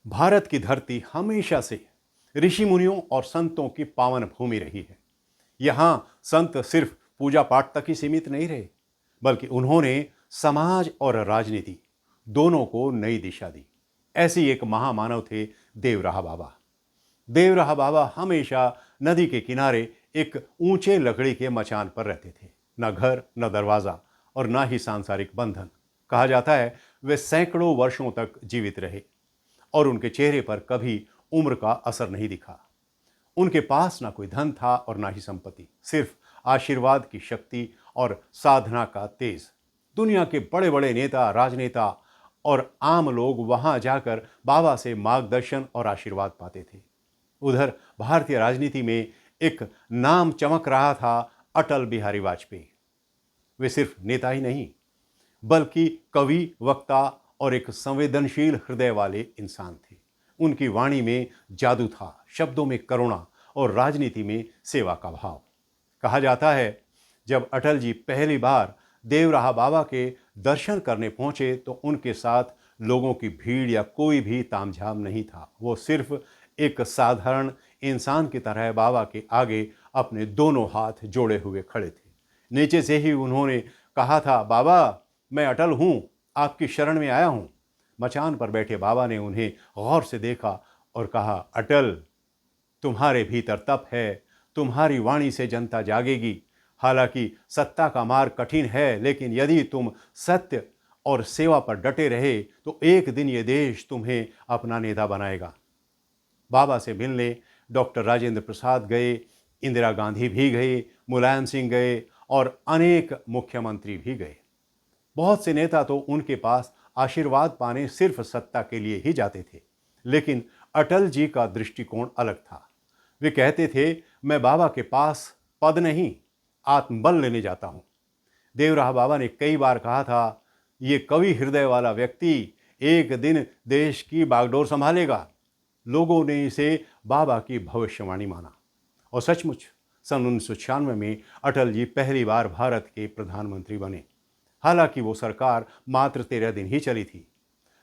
भारत की धरती हमेशा से ऋषि मुनियों और संतों की पावन भूमि रही है। यहाँ संत सिर्फ पूजा पाठ तक ही सीमित नहीं रहे, बल्कि उन्होंने समाज और राजनीति दोनों को नई दिशा दी। ऐसी एक महामानव थे देवराहा बाबा। देवराहा बाबा हमेशा नदी के किनारे एक ऊंचे लकड़ी के मचान पर रहते थे। न घर, न दरवाजा और न ही सांसारिक बंधन। कहा जाता है वे सैकड़ों वर्षों तक जीवित रहे और उनके चेहरे पर कभी उम्र का असर नहीं दिखा। उनके पास ना कोई धन था और ना ही संपत्ति, सिर्फ आशीर्वाद की शक्ति और साधना का तेज। दुनिया के बड़े बड़े नेता, राजनेता और आम लोग वहां जाकर बाबा से मार्गदर्शन और आशीर्वाद पाते थे। उधर भारतीय राजनीति में एक नाम चमक रहा था, अटल बिहारी वाजपेयी। वे सिर्फ नेता ही नहीं, बल्कि कवि, वक्ता और एक संवेदनशील हृदय वाले इंसान थे। उनकी वाणी में जादू था, शब्दों में करुणा और राजनीति में सेवा का भाव। कहा जाता है जब अटल जी पहली बार देवराहा बाबा के दर्शन करने पहुंचे तो उनके साथ लोगों की भीड़ या कोई भी तामझाम नहीं था। वो सिर्फ एक साधारण इंसान की तरह बाबा के आगे अपने दोनों हाथ जोड़े हुए खड़े थे। नीचे से ही उन्होंने कहा था, बाबा मैं अटल हूं, आपकी शरण में आया हूं। मचान पर बैठे बाबा ने उन्हें गौर से देखा और कहा, अटल तुम्हारे भीतर तप है, तुम्हारी वाणी से जनता जागेगी। हालांकि सत्ता का मार्ग कठिन है, लेकिन यदि तुम सत्य और सेवा पर डटे रहे तो एक दिन ये देश तुम्हें अपना नेता बनाएगा। बाबा से मिलने डॉक्टर राजेंद्र प्रसाद गए, इंदिरा गांधी भी गए, मुलायम सिंह गए और अनेक मुख्यमंत्री भी गए। बहुत से नेता तो उनके पास आशीर्वाद पाने सिर्फ सत्ता के लिए ही जाते थे, लेकिन अटल जी का दृष्टिकोण अलग था। वे कहते थे, मैं बाबा के पास पद नहीं, आत्मबल लेने जाता हूं। देवराहा बाबा ने कई बार कहा था, ये कवि हृदय वाला व्यक्ति एक दिन देश की बागडोर संभालेगा। लोगों ने इसे बाबा की भविष्यवाणी माना और सचमुच सन 1996 में अटल जी पहली बार भारत के प्रधानमंत्री बने। हालांकि वो सरकार मात्र 13 दिन ही चली थी।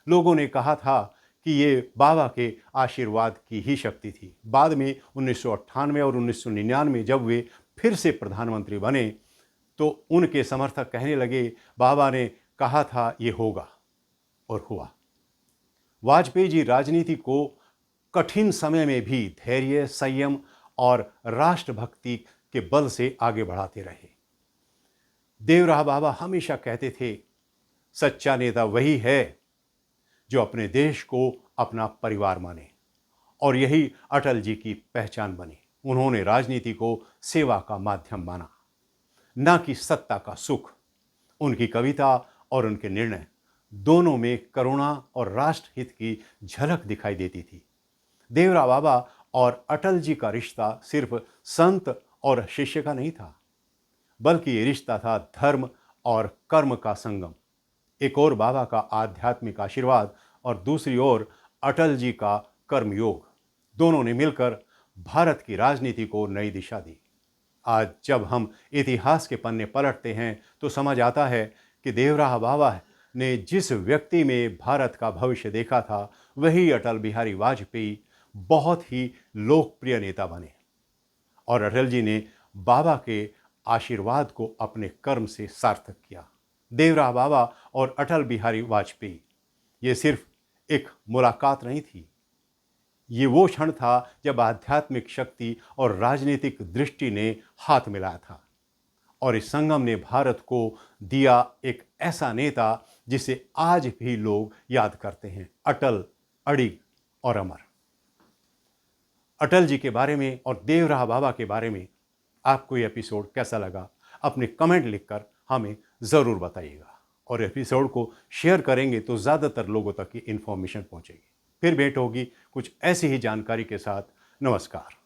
लोगों ने कहा था कि ये बाबा के आशीर्वाद की ही शक्ति थी। बाद में 1998 और 1999 जब वे फिर से प्रधानमंत्री बने तो उनके समर्थक कहने लगे, बाबा ने कहा था ये होगा, और हुआ। वाजपेयी जी राजनीति को कठिन समय में भी धैर्य, संयम और राष्ट्रभक्ति के बल से आगे बढ़ाते रहे। देवराहा बाबा हमेशा कहते थे, सच्चा नेता वही है जो अपने देश को अपना परिवार माने, और यही अटल जी की पहचान बनी। उन्होंने राजनीति को सेवा का माध्यम माना, न कि सत्ता का सुख। उनकी कविता और उनके निर्णय दोनों में करुणा और राष्ट्रहित की झलक दिखाई देती थी। देवराहा बाबा और अटल जी का रिश्ता सिर्फ संत और शिष्य का नहीं था, बल्कि ये रिश्ता था धर्म और कर्म का संगम। एक ओर बाबा का आध्यात्मिक आशीर्वाद और दूसरी ओर अटल जी का कर्मयोग। दोनों ने मिलकर भारत की राजनीति को नई दिशा दी। आज जब हम इतिहास के पन्ने पलटते हैं तो समझ आता है कि देवराहा बाबा ने जिस व्यक्ति में भारत का भविष्य देखा था, वही अटल बिहारी वाजपेयी बहुत ही लोकप्रिय नेता बने। और अटल जी ने बाबा के आशीर्वाद को अपने कर्म से सार्थक किया। देवराहा बाबा और अटल बिहारी वाजपेयी ये सिर्फ एक मुलाकात नहीं थी, ये वो क्षण था जब आध्यात्मिक शक्ति और राजनीतिक दृष्टि ने हाथ मिलाया था, और इस संगम ने भारत को दिया एक ऐसा नेता जिसे आज भी लोग याद करते हैं, अटल, अडिग और अमर। अटल जी के बारे में और देवराहा बाबा के बारे में आपको ये एपिसोड कैसा लगा, अपने कमेंट लिखकर हमें ज़रूर बताइएगा। और एपिसोड को शेयर करेंगे तो ज़्यादातर लोगों तक की इन्फॉर्मेशन पहुंचेगी। फिर भेंट होगी कुछ ऐसी ही जानकारी के साथ। नमस्कार।